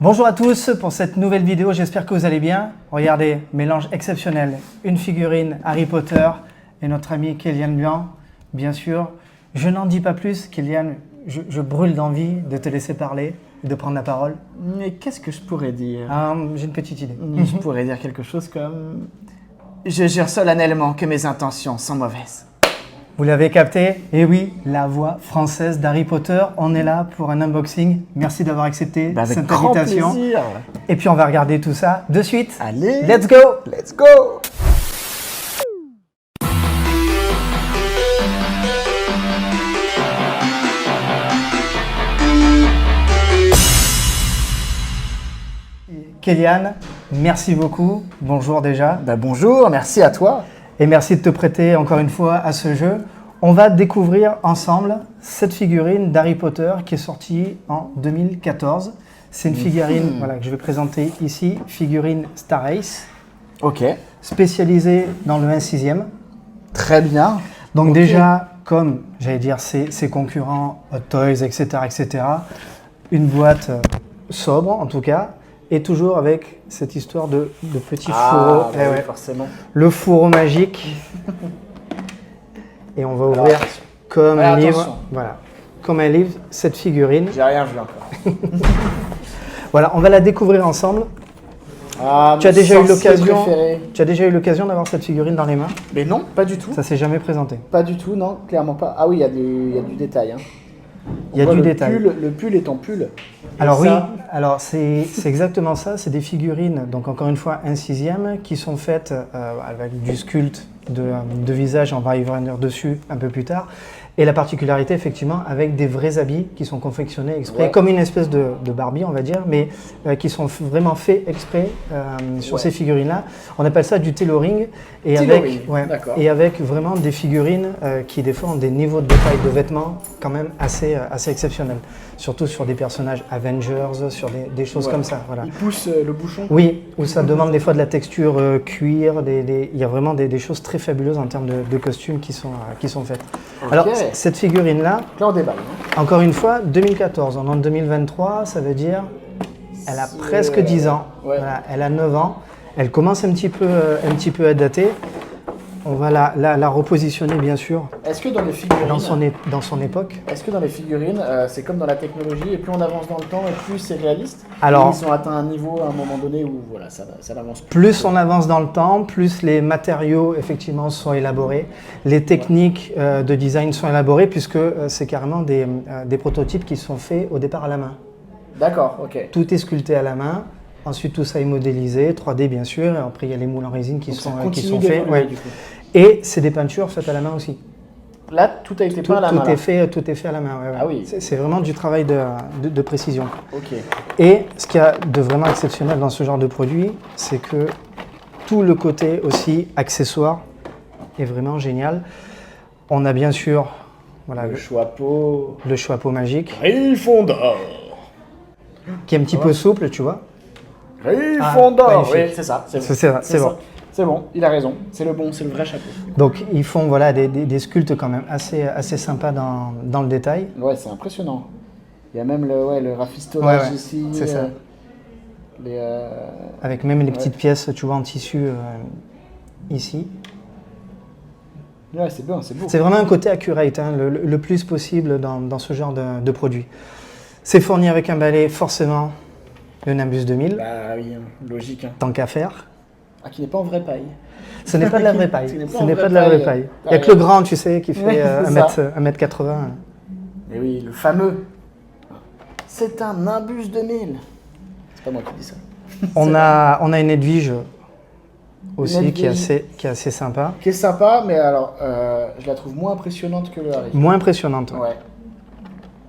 Bonjour à tous pour cette nouvelle vidéo, j'espère que vous allez bien. Regardez, mélange exceptionnel, une figurine Harry Potter et notre ami Kélian Blanc, bien sûr. Je n'en dis pas plus, Kélian, je brûle d'envie de te laisser parler, de prendre la parole. Mais qu'est-ce que je pourrais dire? J'ai une petite idée. Je pourrais dire quelque chose comme... Je jure solennellement que mes intentions sont mauvaises. Vous l'avez capté? Et oui, la voix française d'Harry Potter. On est là pour un unboxing. Merci d'avoir accepté Avec cette grand invitation. plaisir. Et puis on va regarder tout ça de suite. Allez, Let's go! let's go! Kélian, merci beaucoup. Bonjour déjà. Bonjour, merci à toi. Et merci de te prêter encore une fois à ce jeu. On va découvrir ensemble cette figurine d'Harry Potter qui est sortie en 2014. C'est une figurine voilà, que je vais présenter ici, figurine Star Ace, Ok, spécialisée dans le 1/6e. très bien. Donc Ok. déjà, comme j'allais dire ses concurrents Hot Toys, etc., une boîte sobre en tout cas, et toujours avec cette histoire de petit fourreau. Eh ouais. forcément. Le fourreau magique. Et on va ouvrir attention. comme Ouais, un livre. attention. Voilà. Comme un livre, cette figurine. J'ai rien vu encore. Voilà, on va la découvrir ensemble. Ah, Tu as mon déjà eu sorcier l'occasion. préféré. Tu as déjà eu l'occasion d'avoir cette figurine dans les mains. Mais non, pas du tout. Ça s'est jamais présenté. Pas du tout, non, clairement pas. Ah oui, il y a du détail. Hein. Il y a On voit du le détail. Le pull est en pull. Et Alors ça, oui, alors c'est exactement ça. C'est des figurines, donc encore une fois 1/6e, qui sont faites avec du sculpte de visage. On va y revenir dessus un peu plus tard. Et la particularité, effectivement, avec des vrais habits qui sont confectionnés exprès, Ouais. comme une espèce de Barbie, on va dire, mais qui sont vraiment faits exprès sur Ouais. ces figurines-là. On appelle ça du tailoring. Et Tailoring, avec, d'accord. et avec vraiment des figurines qui, des fois, ont des niveaux de détail de vêtements quand même assez exceptionnels. Surtout sur des personnages Avengers, sur des choses Ouais. comme ça. Voilà. Il pousse le bouchon. Oui, où ça demande des fois de la texture cuir, il y a vraiment des choses très fabuleuses en termes de costumes qui sont faites. Ok. Alors, cette figurine-là, Là, on déballe. Hein. encore une fois, 2014, on est en 2023, ça veut dire elle a C'est, presque 10 ans, ouais. voilà, elle a 9 ans, elle commence un petit peu à être datée. On va la repositionner bien sûr Est-ce que dans les figurines, dans son époque. est-ce que dans les figurines, c'est comme dans la technologie, et plus on avance dans le temps, et plus c'est réaliste? Alors- Ils ont atteint un niveau à un moment donné où voilà, ça n'avance plus. Plus on avance dans le temps, plus les matériaux effectivement sont élaborés, les techniques de design sont élaborées puisque c'est carrément des prototypes qui sont faits au départ à la main. D'accord, ok. Tout est sculpté à la main, ensuite tout ça est modélisé, 3D bien sûr, et après il y a les moules en résine qui Donc ça sont continue faits. d'évoluer, Ouais. du coup. Et c'est des peintures faites à la main aussi. Là, tout a été peint à la main. Tout est fait à la main. Ouais, ouais. Ah oui. C'est vraiment du travail de précision. Ok. Et ce qu'il y a de vraiment exceptionnel dans ce genre de produit, c'est que tout le côté aussi accessoire est vraiment génial. On a bien sûr voilà, Le chapeau. le chapeau magique, Gryffondor. qui est un petit peu souple, tu vois. Gryffondor. magnifique. Oui, c'est ça. C'est bon. C'est bon. C'est bon, il a raison. C'est le vrai chapeau. Donc ils font voilà, des sculptes quand même assez sympas dans le détail. Ouais, c'est impressionnant. Il y a même le rafistolage Ouais, ouais, ici. c'est ça. Les, Avec même les petites pièces, tu vois, en tissu ici. Ouais, c'est bien, c'est beau. C'est vraiment un côté accurate, hein, le plus possible dans ce genre de produit. C'est fourni avec un balai, forcément, le Nimbus 2000, Bah oui, hein, logique. Hein. tant qu'à faire. Ah, qui n'est pas en vraie paille. Ce n'est pas de la vraie paille. Ce n'est pas Ce en n'est vraie pas de la vraie paille. paille. Il n'y a que le grand, tu sais, qui fait Ouais, c'est 1m80. Et oui, le fameux. C'est un Nimbus 2000. C'est pas moi qui dis ça. On a une Edwige aussi Une qui est Edwige. assez sympa. Qui est sympa, mais alors, je la trouve moins impressionnante que le Harry. Moins impressionnante. Ouais. Ouais.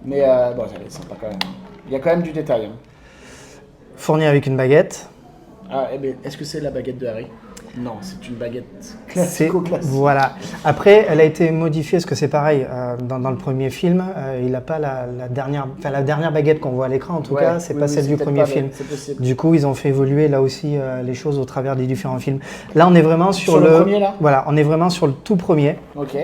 Mais bon, elle est sympa quand même. Il y a quand même du détail. Hein. Fourni avec une baguette. Ah, eh ben, est-ce que c'est la baguette de Harry? Non, c'est une baguette C'est- classico-classique. Voilà. Après, elle a été modifiée, parce que c'est pareil, dans le premier film, il n'a pas la dernière baguette qu'on voit à l'écran, en tout Ouais, cas, c'est oui, pas oui, celle c'est du peut-être premier pas, film. mais c'est possible. Du coup, ils ont fait évoluer là aussi les choses au travers des différents films. Là, on est vraiment sur Sur le premier, là Voilà, on est vraiment sur le tout premier, Ok.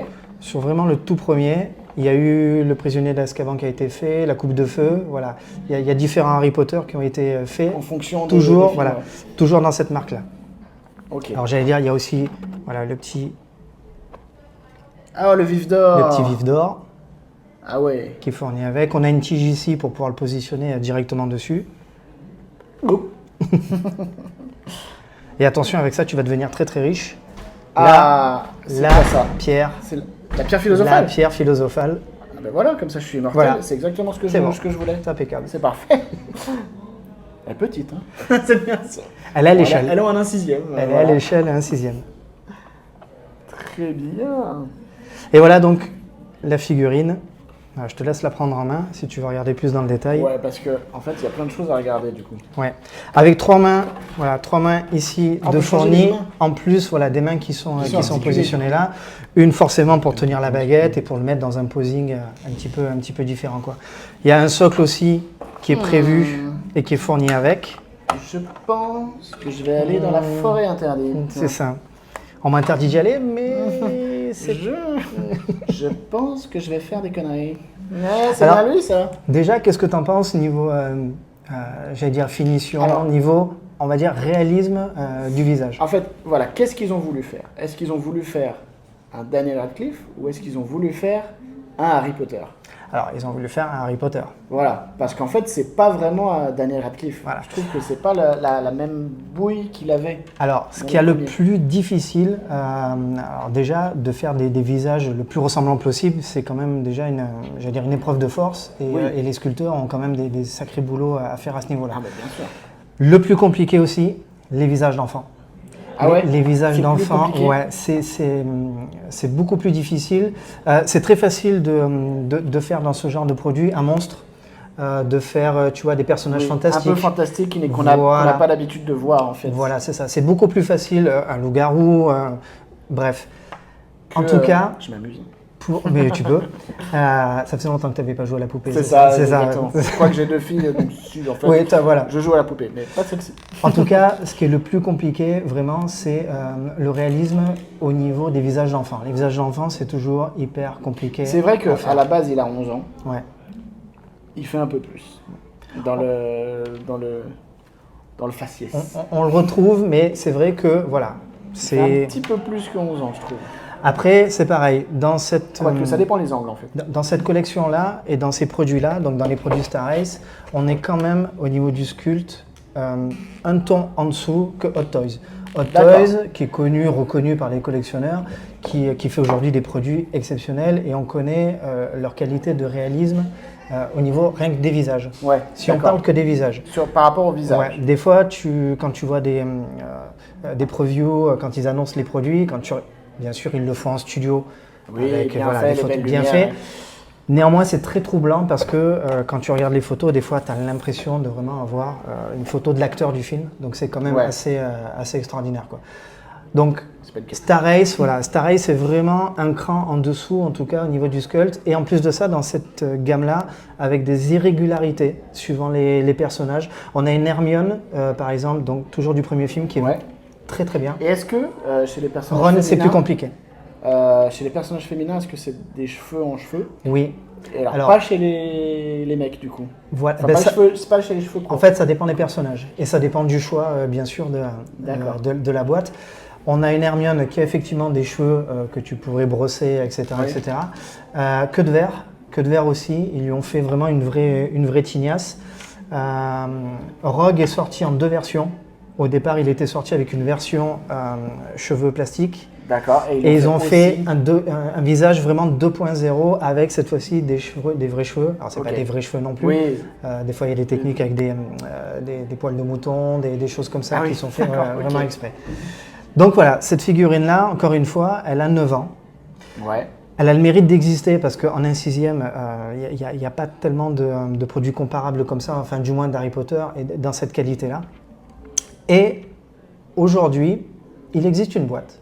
sur vraiment le tout premier. Il y a eu le prisonnier d'Azkaban qui a été fait, la coupe de feu, voilà. Il y a différents Harry Potter qui ont été faits. En fonction de toujours, des films, voilà, ouais. toujours dans cette marque-là. Ok. Alors j'allais dire, il y a aussi voilà, le petit Le vif d'or. vif d'or Ah ouais. qui est fourni avec. On a une tige ici pour pouvoir le positionner directement dessus. Oh. Et attention, avec ça, tu vas devenir très très riche. C'est La quoi ça? pierre, C'est la pierre philosophale. la pierre philosophale. Ah ben voilà, comme ça je suis immortel. Voilà. C'est exactement ce que, C'est bon. ce que je voulais. C'est impeccable. C'est parfait. Elle est petite, hein. C'est bien ça. Elle est à l'échelle. Elle est en un sixième. Elle est à l'échelle à un 6e. Très bien. Et voilà donc la figurine. Alors, je te laisse la prendre en main si tu veux regarder plus dans le détail. Ouais, parce que en fait, il y a plein de choses à regarder du coup. Ouais. Avec 3 mains, voilà, 3 mains ici On de peut changer fournis. les mains. En plus, voilà, des mains qui sont articulées. positionnées là. Une forcément pour tenir la baguette et pour le mettre dans un posing un petit peu différent, quoi. Il y a un socle aussi qui est prévu et qui est fourni avec. Je pense que je vais aller dans la forêt interdite. C'est ça. On m'interdit d'y aller, mais c'est... Je pense que je vais faire des conneries. Ouais, c'est Alors, bien lui ça. Déjà, qu'est-ce que tu en penses niveau, j'allais dire finition, Alors, niveau, on va dire, réalisme du visage? En fait, voilà, qu'est-ce qu'ils ont voulu faire? Est-ce qu'ils ont voulu faire un Daniel Radcliffe ou est-ce qu'ils ont voulu faire un Harry Potter? Alors, ils ont voulu faire un Harry Potter. Voilà, parce qu'en fait, c'est pas vraiment un Daniel Radcliffe. Voilà. Je trouve que c'est pas la même bouille qu'il avait. Alors, ce Dans qui est le le premier. plus difficile, alors déjà, de faire des visages le plus ressemblants possible, c'est quand même déjà j'allais dire une épreuve de force. Et, Oui. et les sculpteurs ont quand même des sacrés boulots à faire à ce niveau-là. Ah bah bien sûr. Le plus compliqué aussi, les visages d'enfants. Ah ouais Les visages C'est plus d'enfants, compliqué ouais, c'est beaucoup plus difficile. C'est très facile de faire dans ce genre de produit un monstre, de faire, tu vois, des personnages Oui, fantastiques. un peu fantastique qu'on n'a Voilà. pas l'habitude de voir en fait. Voilà, c'est ça. C'est beaucoup plus facile, un loup-garou, bref. En tout cas, Je m'amuse. mais tu peux. Ça faisait longtemps que tu n'avais pas joué à la poupée. C'est ça, c'est ça. exactement. Je crois que j'ai 2 filles, donc en fait, Oui, voilà. je joue à la poupée, mais pas celle-ci. En tout cas, ce qui est le plus compliqué, vraiment, c'est le réalisme au niveau des visages d'enfants. Les visages d'enfants, c'est toujours hyper compliqué. C'est vrai à qu'à faire. la base, il a 11 ans. Ouais. Il fait un peu plus. Dans le faciès. On le retrouve, mais c'est vrai que, voilà. Il fait un C'est... petit peu plus que 11 ans, je trouve. Après, c'est pareil. Dans cette, Quoique, ça dépend les angles, en fait. dans cette collection-là et dans ces produits-là, donc dans les produits Star Race, on est quand même, au niveau du sculpte, un ton en dessous que Hot Toys. Hot D'accord. Toys, qui est connu, reconnu par les collectionneurs, qui fait aujourd'hui des produits exceptionnels et on connaît leur qualité de réalisme au niveau rien que des visages. Ouais, Si on d'accord. parle que des visages. Par rapport au visage. Ouais, des fois, quand tu vois des previews, quand ils annoncent les produits, bien sûr, ils le font en studio, Oui, avec bien voilà, fait, des les photos belles bien lumières, faites. ouais. Néanmoins, c'est très troublant parce que quand tu regardes les photos, des fois, tu as l'impression de vraiment avoir une photo de l'acteur du film. Donc, c'est quand même Ouais. assez extraordinaire, quoi. Donc, C'est pas une question. Star Race, voilà, Star Race, c'est vraiment un cran en dessous, en tout cas, au niveau du sculpt. Et en plus de ça, dans cette gamme-là, avec des irrégularités suivant les personnages. On a une Hermione, par exemple, donc toujours du premier film, qui est Ouais. très très bien. Et est-ce que chez les personnages Ron, c'est féminins, plus compliqué. chez les personnages féminins, est-ce que c'est des cheveux en cheveux? Oui. Et alors, Alors- pas chez les mecs, du coup. Voilà. Enfin, Ben, pas, ça- c'est pas chez les cheveux courts. En fait, ça dépend des personnages. Et ça dépend du choix, bien sûr, D'accord. de la boîte. On a une Hermione qui a effectivement des cheveux que tu pourrais brosser, etc. Oui. etc. Que de verre aussi. Ils lui ont fait vraiment une vraie tignasse. Rogue est sorti en 2 versions. Au départ, il était sorti avec une version cheveux plastiques. D'accord. Et ils ont fait aussi- un visage vraiment 2.0 avec cette fois-ci des vrais cheveux. Alors, c'est Ok. pas des vrais cheveux non plus. Oui. Des fois, il y a des techniques avec des poils de mouton, des choses comme ça Ah oui, qui sont faites d'accord, vraiment ok. exprès. Donc voilà, cette figurine-là, encore une fois, elle a 9 ans. Ouais. Elle a le mérite d'exister parce qu'en un 6e, il n'y a pas tellement de produits comparables comme ça, enfin du moins d'Harry Potter, et dans cette qualité-là. Et aujourd'hui, il existe une boîte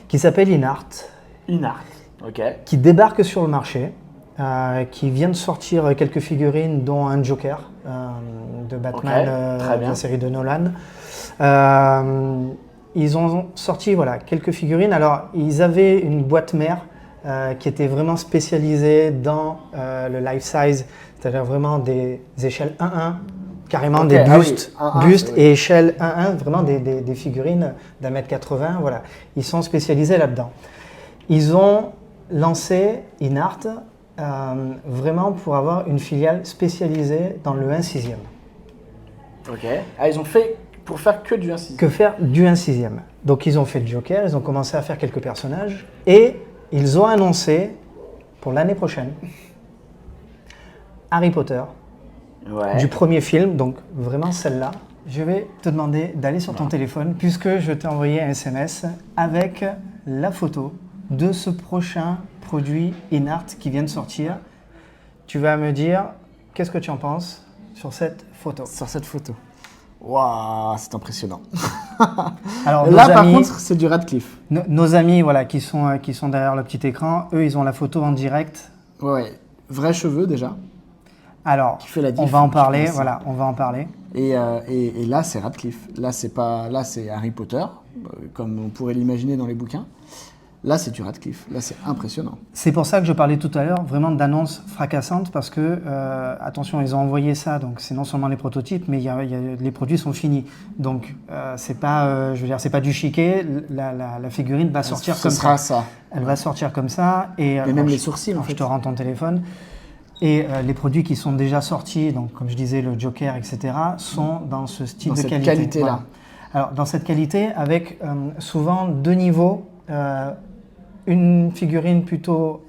qui s'appelle Inart, Inart. Ok. qui débarque sur le marché, qui vient de sortir quelques figurines, dont un Joker de Batman, Ok, très de bien. la série de Nolan. Ils ont sorti voilà, quelques figurines. Alors, ils avaient une boîte mère qui était vraiment spécialisé dans le life size, c'est-à-dire vraiment des échelles 1-1, carrément Ok, des ah oui, bustes, 1-1, bustes c'est- et échelles 1-1, vraiment des figurines d'1,80 m, voilà. Ils sont spécialisés là-dedans. Ils ont lancé InArt vraiment pour avoir une filiale spécialisée dans le 1/6e. Ok. Ah, ils ont fait pour faire que du 1/6. Que faire du 1/6e. Donc ils ont fait le Joker, ils ont commencé à faire quelques personnages et ils ont annoncé pour l'année prochaine Harry Potter, Ouais. du premier film, donc vraiment celle-là. Je vais te demander d'aller sur ton téléphone puisque je t'ai envoyé un SMS avec la photo de ce prochain produit InArt qui vient de sortir. Tu vas me dire qu'est-ce que tu en penses sur cette photo. Sur cette photo. Waouh, c'est impressionnant. Alors, Là, nos par amis- contre, c'est du Radcliffe. Nos amis voilà, qui sont derrière le petit écran, eux, ils ont la photo en direct. Ouais, ouais. Vrais cheveux déjà. Alors, Qui fait la on diff, va en je parler, pense. voilà, on va en parler. Et là, c'est Radcliffe. Là, c'est Harry Potter, comme on pourrait l'imaginer dans les bouquins. Là, c'est du Radcliffe. Là, c'est impressionnant. C'est pour ça que je parlais tout à l'heure vraiment d'annonces fracassantes parce que, attention, ils ont envoyé ça, donc c'est non seulement les prototypes, mais les produits sont finis. Donc, c'est pas, je veux dire, c'est pas du chiquet, la figurine va sortir Ce comme sera ça. ça. Elle va sortir comme ça. Et Mais même les sourcils, en Je fait. te rends ton téléphone. Et les produits qui sont déjà sortis, donc comme je disais, le Joker, etc., sont dans ce style Dans de cette qualité. qualité-là. Voilà. Alors, dans cette qualité, avec souvent deux niveaux. Une figurine plutôt,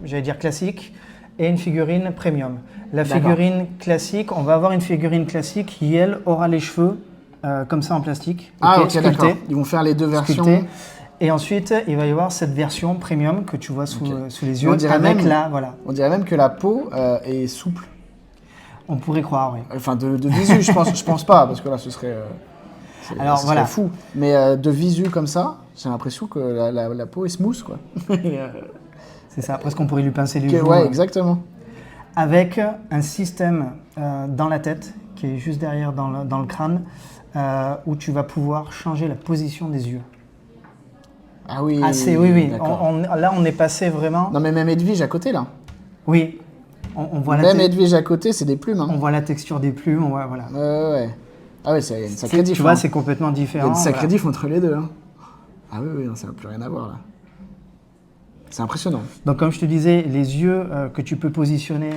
j'allais dire classique, et une figurine premium. La D'accord. figurine classique, on va avoir une figurine classique qui, elle, aura les cheveux comme ça en plastique, Ah, ok, sculptés, d'accord. Ils vont faire les deux versions. sculptés. Et ensuite, il va y avoir cette version premium que tu vois sous, Ok. sous les Mais on yeux, dirait avec même- voilà. On dirait même que la peau est souple. On pourrait croire, oui. Enfin, de visu, je pense pas, parce que là, ce serait, Alors, ce voilà. serait fou. Mais de visu comme ça, j'ai l'impression que la peau est smooth, quoi. C'est ça, presque on pourrait lui pincer les Ok, joues. ouais, exactement. Avec un système dans la tête, qui est juste derrière dans le crâne, où tu vas pouvoir changer la position des yeux. Ah oui. Oui. d'accord. Là, on est passé vraiment. Non, mais même Edwige à côté, là. Oui, on voit Même Edwige à côté, c'est des plumes. on Hein. voit la texture des plumes, voilà. Ouais. Ah ouais, c'est une sacrée diff. Tu vois, hein. c'est complètement Il y a différent. une sacrée voilà. diff entre les deux. Hein. Ah oui, non, ça n'a plus rien à voir, là. C'est impressionnant. Donc, comme je te disais, les yeux que tu peux positionner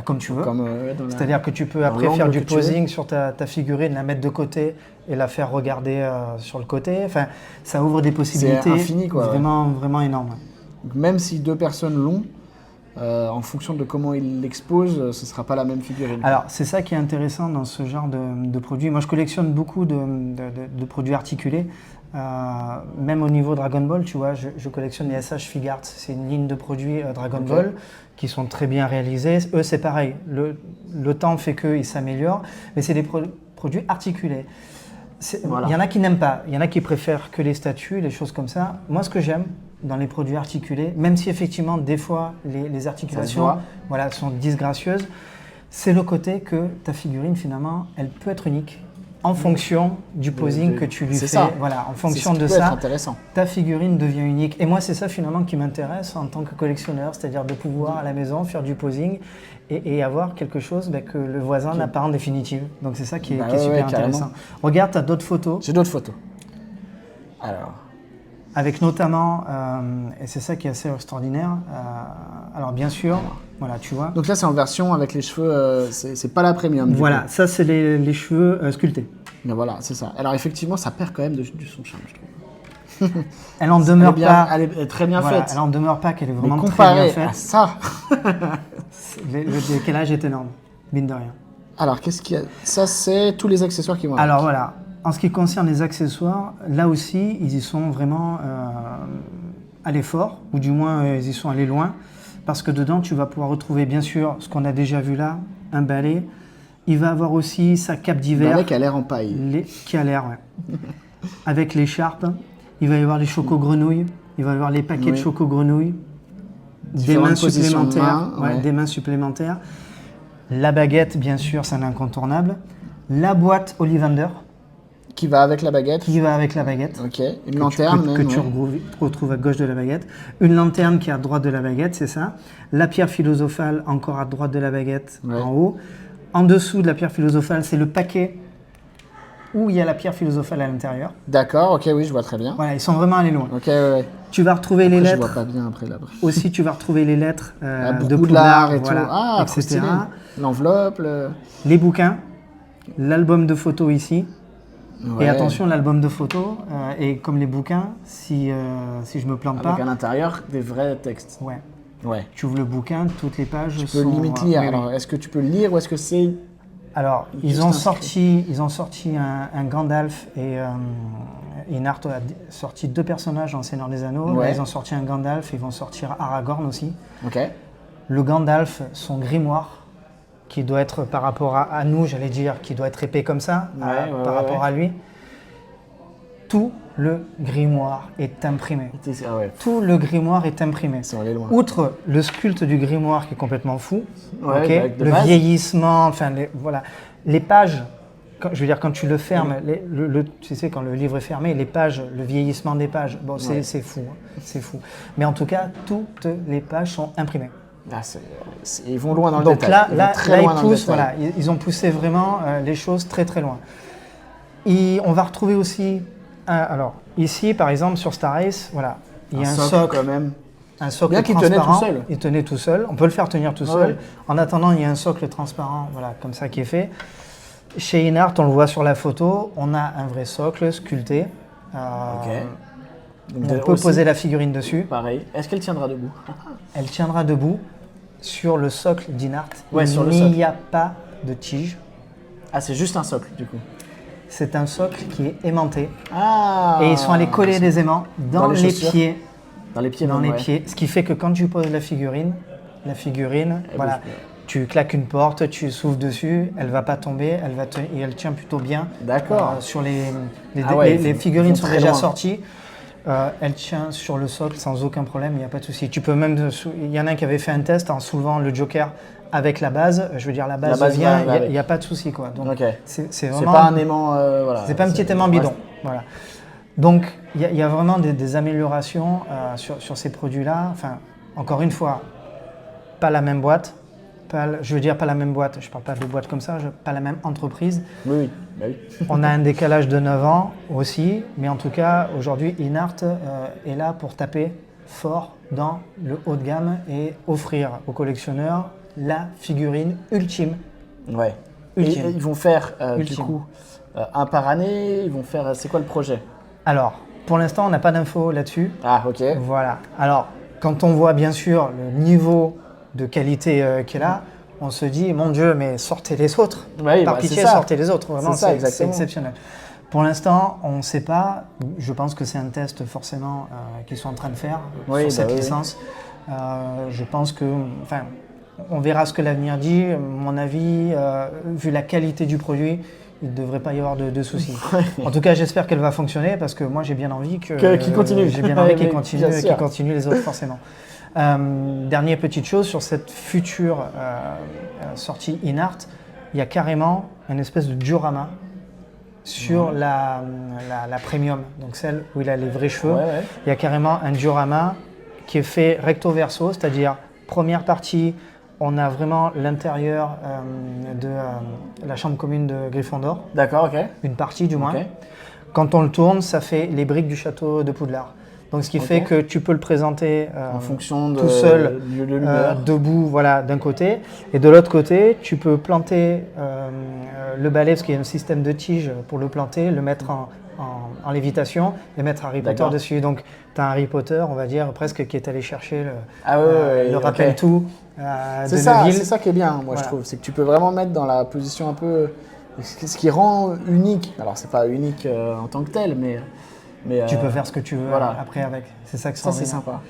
comme tu veux. Comme, dans la- C'est-à-dire que tu peux dans après faire l'angle du que tu veux. posing sur ta figurine, la mettre de côté et la faire regarder sur le côté. Enfin, ça ouvre des possibilités infini, quoi, ouais. vraiment énormes. Donc, même si deux personnes l'ont, en fonction de comment ils l'exposent, ce ne sera pas la même figurine. Alors, c'est ça qui est intéressant dans ce genre de produits. Moi, je collectionne beaucoup de produits articulés. Même au niveau Dragon Ball, tu vois, je collectionne les SH Figuarts. C'est une ligne de produits Dragon Ok. Ball qui sont très bien réalisés. Eux, c'est pareil. Le temps fait qu'ils s'améliorent, mais c'est des produits articulés. Voilà. Il y en a qui n'aiment pas. Il y en a qui préfèrent que les statues, les choses comme ça. Moi, ce que j'aime dans les produits articulés, même si effectivement, des fois, les articulations voit. voilà, sont disgracieuses, c'est le côté que ta figurine, finalement, elle peut être unique en fonction du posing que tu lui fais. C'est ça. Voilà, en C'est fonction ce qui de peut être ça, intéressant. ta figurine devient unique. Et moi, c'est ça finalement qui m'intéresse en tant que collectionneur, c'est-à-dire de pouvoir à la maison faire du posing et avoir quelque chose que le voisin n'a pas en définitive. Donc c'est ça qui est, Bah qui est ouais, super ouais, carrément. intéressant. Regarde, tu as d'autres photos, J'ai d'autres photos. Alors, avec notamment, et c'est ça qui est assez extraordinaire, alors bien sûr, voilà, tu vois. donc là, c'est en version avec les cheveux, c'est pas la premium. du Voilà, coup. ça c'est les cheveux sculptés. Mais voilà, c'est ça. Alors effectivement, ça perd quand même du son charme, je trouve. Elle en demeure pas. Elle est très bien Voilà, faite. elle en demeure pas qu'elle est Mais vraiment très bien comparé faite. à ça. Le décalage est énorme, mine de rien. Alors, qu'est-ce qu'il y a? Ça, c'est tous les accessoires qui vont avec. Alors voilà, en ce qui concerne les accessoires, là aussi, ils y sont vraiment allés fort, ou du moins ils y sont allés loin, parce que dedans, tu vas pouvoir retrouver bien sûr ce qu'on a déjà vu là, un balai. Il va avoir aussi sa cape d'hiver. Avec a l'air en paille. Qui a l'air, ouais. Avec l'écharpe, il va y avoir les choco-grenouilles, il va y avoir les paquets de Oui. choco-grenouilles, des Différentes mains positions de supplémentaires, mains, ouais. des mains supplémentaires. La baguette, bien sûr, c'est un incontournable. La boîte Ollivander, Qui va avec la baguette. qui va avec la baguette. Ok. Une lanterne que même, tu ouais. retrouves à gauche de la baguette. Une lanterne qui est à droite de la baguette, c'est ça. La pierre philosophale encore à droite de la baguette, Ouais. en haut. En dessous de la pierre philosophale, c'est le paquet où il y a la pierre philosophale à l'intérieur. D'accord, ok, oui, je vois très bien. Voilà, ils sont vraiment allés loin. Ok, ouais. Tu vas retrouver les Après, je vois lettres. pas bien après là. Aussi, tu vas retrouver les lettres Beaucoup de de Poudlard, l'art et voilà, tout. Ah, trop etc. stylé. L'enveloppe, Les bouquins, l'album de photos ici. Ouais. Et attention, l'album de photos, et comme les bouquins, si je me plante Avec pas, à l'intérieur des vrais textes. ouais, Ouais. tu ouvres le bouquin, toutes les pages Tu peux sont... limite lire. oui, oui. Alors, est-ce que tu peux le lire ou est-ce que c'est. Alors, Juste ils ont inscrit. sorti un Gandalf et Inart a sorti 2 personnages dans Seigneur des Anneaux. Ouais. Là, ils ont sorti un Gandalf, ils vont sortir Aragorn aussi. Ok. Le Gandalf, son grimoire, qui doit être par rapport à nous, j'allais dire, qui doit être épais comme ça, par rapport à lui. Tout le grimoire est imprimé. Ah ouais. Tout le grimoire est imprimé. Ils sont allés loin. Outre le sculpte du grimoire qui est complètement fou, Ouais, ok, bah, de le base. vieillissement, enfin voilà, les pages. Je veux dire, quand tu le fermes, tu sais, quand le livre est fermé, les pages, le vieillissement des pages, bon, c'est fou, hein, c'est fou. Mais en tout cas, toutes les pages sont imprimées. Ah, ils vont loin dans le Donc détail. là, Très loin ils dans le poussent, détail. voilà, ils ont poussé vraiment les choses très très loin. Et on va retrouver aussi, alors ici par exemple sur Star Race, voilà, il y a un socle quand même. un socle Bien qu'il transparent. tenait tout seul. Il tenait tout seul. On peut le faire tenir tout seul. Ouais. En attendant, il y a un socle transparent, voilà, comme ça qui est fait. Chez Inart, on le voit sur la photo, on a un vrai socle sculpté. Donc, On peut aussi, poser la figurine dessus. Pareil. Est-ce qu'elle tiendra debout? Elle tiendra debout sur le socle d'Inart. Ouais, sur le Il socle. n'y a pas de tige. Ah, c'est juste un socle du coup. C'est un socle qui est aimanté. Ah. Et ils sont allés coller des aimants dans les les chaussures. pieds. Dans les pieds. Dans même, les ouais. pieds. Ce qui fait que quand tu poses la figurine, voilà, bouge pas. tu claques une porte, tu souffles dessus, elle va pas tomber, et elle tient plutôt bien. D'accord. Sur les ils figurines vont sont très déjà loin. sorties. Elle tient sur le socle sans aucun problème, il n'y a pas de souci. Tu peux même, il y en a un qui avait fait un test en soulevant le Joker avec la base. Je veux dire, la base vient, va il n'y a pas de souci, quoi. Donc Ok. c'est C'est vraiment. pas un aimant. Voilà. C'est pas un petit aimant bidon. Voilà. Donc, il y a vraiment des améliorations sur ces produits-là. Enfin, encore une fois, pas la même boîte. Je veux dire, pas la même boîte. Je parle pas de boîte comme ça, pas la même entreprise. Oui. Bah oui. On a un décalage de 9 ans aussi. Mais en tout cas, aujourd'hui, Inart est là pour taper fort dans le haut de gamme et offrir aux collectionneurs la figurine ultime. Ouais. Ultime. Et ils vont faire du Ultime. coup un par année. Ils vont faire. C'est quoi le projet? Alors, pour l'instant, on n'a pas d'infos là-dessus. Ah, ok. Voilà. Alors, quand on voit bien sûr le niveau de qualité qui est là, on se dit, mon Dieu, mais sortez les autres. Oui, Par bah, pitié, c'est ça. sortez les autres. Vraiment, C'est ça, c'est exactement. exceptionnel. Pour l'instant, on ne sait pas. Je pense que c'est un test forcément qu'ils sont en train de faire Oui, sur bah cette oui. licence. Je pense que, enfin, on verra ce que l'avenir dit. Mon avis, vu la qualité du produit, il ne devrait pas y avoir de soucis. En tout cas, j'espère qu'elle va fonctionner parce que moi, j'ai bien envie qu'il continue. J'ai bien envie qu'il Oui, continue, bien sûr. les autres forcément. Dernière petite chose sur cette future sortie Inart, il y a carrément une espèce de diorama sur la premium, donc celle où il a les vrais cheveux. Ouais. Il y a carrément un diorama qui est fait recto verso, c'est-à-dire première partie, on a vraiment l'intérieur de la chambre commune de Gryffondor, D'accord, ok. une partie du moins. Ok. Quand on le tourne, ça fait les briques du château de Poudlard. Donc ce qui fait que tu peux le présenter En fonction de tout seul, de lumière. debout, voilà, d'un côté. Et de l'autre côté, tu peux planter le balai, parce qu'il y a un système de tige pour le planter, le mettre en lévitation et mettre Harry Potter D'accord. dessus. Donc tu as Harry Potter, on va dire, presque qui est allé chercher ouais, le ok. rappel tout de C'est ça, Neville. c'est ça qui est bien, moi Voilà. je trouve. C'est que tu peux vraiment mettre dans la position un peu. Ce qui rend unique. Alors, c'est pas unique en tant que tel, mais. Tu peux faire ce que tu veux voilà. après avec. C'est ça que Ça, c'est bien. sympa.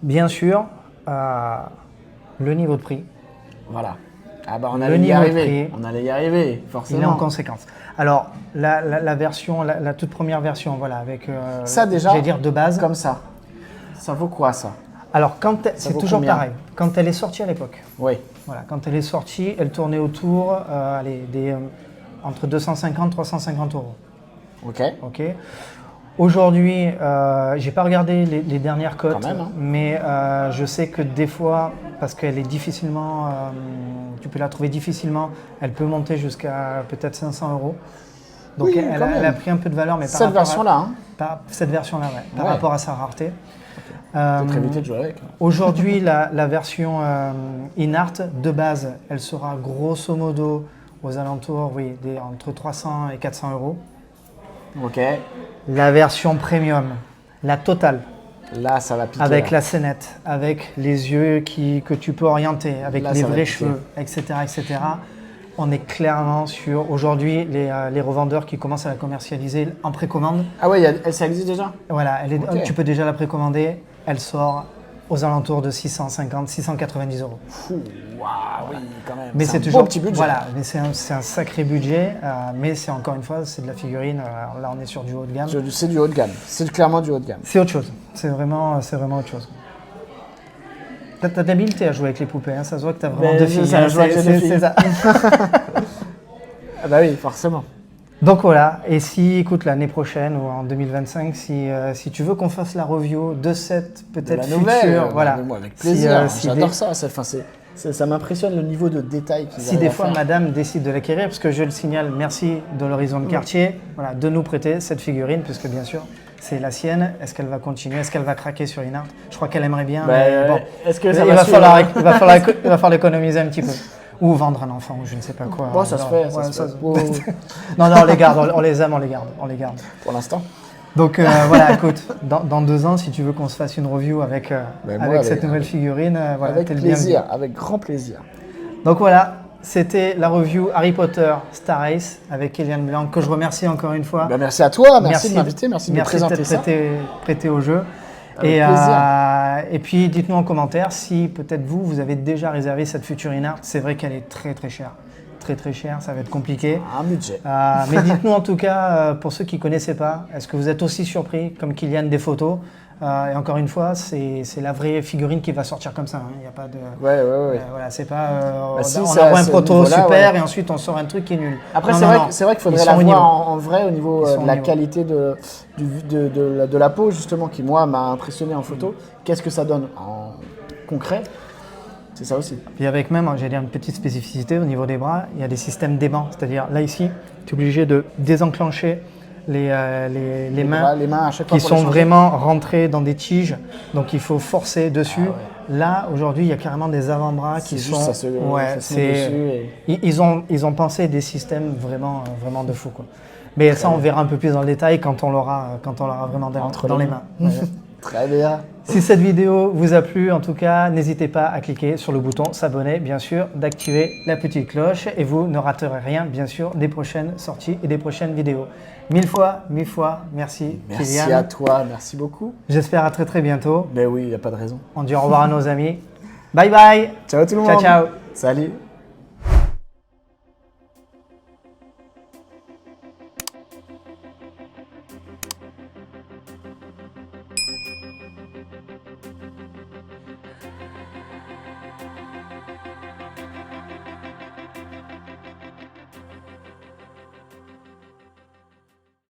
Bien sûr, le niveau de prix, Voilà. Ah bah, on Le allait y niveau de arriver. prix. On allait y arriver, il forcément. est en conséquence. Alors, la version, la toute première version, voilà, avec, Ça, déjà, j'allais dire de base. Comme ça. Ça vaut quoi, ça? Alors, c'est vaut toujours combien? pareil. Quand elle est sortie à l'époque, Oui. voilà, quand elle est sortie, elle tournait autour entre 250 et 350 euros. Ok. Ok. Aujourd'hui, j'ai pas regardé les dernières cotes, Quand même, hein. mais je sais que des fois, parce qu'elle est difficilement, tu peux la trouver difficilement, elle peut monter jusqu'à peut-être 500 euros. Donc Oui, elle, quand elle même. a pris un peu de valeur, mais par Cette rapport version-là, hein. cette version-là, ouais, par Ouais. rapport à sa rareté. Peut-être éviter de jouer avec. Aujourd'hui, la version InArt de base, elle sera grosso modo aux alentours, oui, entre 300 et 400 euros. Ok. La version premium, la totale, Là, ça va piquer. avec là. la scénette, avec les yeux que tu peux orienter, avec Là, les ça va vrais piquer. cheveux, etc., etc. On est clairement sur, aujourd'hui, les revendeurs qui commencent à la commercialiser en précommande. Ah ouais, ça existe déjà? Voilà, Ok. tu peux déjà la précommander. Elle sort aux alentours de 650, 690 euros. Fou, waouh, oui, quand même. Mais c'est un toujours beau petit budget. Voilà, mais c'est un sacré budget. Mais c'est encore une fois, c'est de la figurine. Là, on est sur du haut de gamme. C'est du haut de gamme. C'est clairement du haut de gamme. C'est autre chose. C'est vraiment autre chose. T'as de l'habileté à jouer avec les poupées. Hein. Ça se voit que t'as vraiment Mais deux c'est filles. ça, Hein. je vois que j'ai deux filles. C'est ça. Ah bah oui, forcément. Donc voilà. Et si, écoute, l'année prochaine ou en 2025, si tu veux qu'on fasse la review de cette De peut-être la nouvelle, future, voilà. moi, avec Si, plaisir. si J'adore des- ça. Ça m'impressionne le niveau de détail qu'ils Si arrivent des à fois faire. madame décide de l'acquérir, parce que je le signale, merci de l'Horizon de Quartier, voilà, de nous prêter cette figurine, puisque bien sûr, c'est la sienne. Est-ce qu'elle va continuer? Est-ce qu'elle va craquer sur InArt? Je crois qu'elle aimerait bien, Bah, mais bon. Est-ce que Il ça va, va falloir, suivre il va falloir l'économiser un petit peu. Ou vendre un enfant, ou je ne sais pas quoi. Bon, ça se fait, Ouais, ça se fait. Non, on les garde, on les aime, on les garde. Pour l'instant. Donc voilà, écoute, dans 2 ans, si tu veux qu'on se fasse une review avec, Ben, moi, avec cette avec- nouvelle figurine, voilà, Avec t'es le bienvenu. plaisir, avec grand plaisir. Donc voilà, c'était la review Harry Potter Star Race avec Kélian Blanc, que je remercie encore une fois. Bah, merci à toi, merci de m'inviter, merci de me présenter d'être ça. prêté au jeu. Avec Et, plaisir. et puis dites-nous en commentaire si peut-être vous avez déjà réservé cette future InArt. C'est vrai qu'elle est très très chère. Très très chère, ça va être compliqué. Un budget. Mais dites-nous en tout cas, pour ceux qui ne connaissaient pas, est-ce que vous êtes aussi surpris comme Kylian des photos? Et encore une fois, c'est la vraie figurine qui va sortir comme ça. Hein. Il n'y a pas de. Ouais. Voilà, c'est pas. Bah, si, on c'est à envoie un ce proto niveau-là, super ouais. et ensuite on sort un truc qui est nul. Après, Non, c'est non, vrai, non. c'est vrai qu'il faudrait Ils la sont au voir niveau. en vrai au niveau Ils sont de au la niveau. qualité de la peau, justement, qui, moi, m'a impressionné en photo. Qu'est-ce que ça donne en concret? C'est ça aussi. Puis avec même, j'allais dire une petite spécificité au niveau des bras, il y a des systèmes d'aimants. C'est-à-dire là ici, tu es obligé de désenclencher les mains Les mains à chaque fois qui pour les sont changer. vraiment rentrées dans des tiges. Donc il faut forcer dessus. Ah Là, aujourd'hui, il y a carrément des avant-bras qui C'est juste, sont. ça se met dessus et- Ils ont pensé des systèmes vraiment, vraiment de fou, quoi. Mais ça, on verra un peu plus dans le détail quand on l'aura vraiment dans les mains. Très bien. Si cette vidéo vous a plu, en tout cas, n'hésitez pas à cliquer sur le bouton s'abonner, bien sûr, d'activer la petite cloche et vous ne raterez rien, bien sûr, des prochaines sorties et des prochaines vidéos. Mille fois, merci Merci Kylian. à toi, merci beaucoup. J'espère à très très bientôt. Ben oui, il n'y a pas de raison. On dit au revoir à nos amis. Bye bye. Ciao tout le Ciao, monde. ciao. Salut.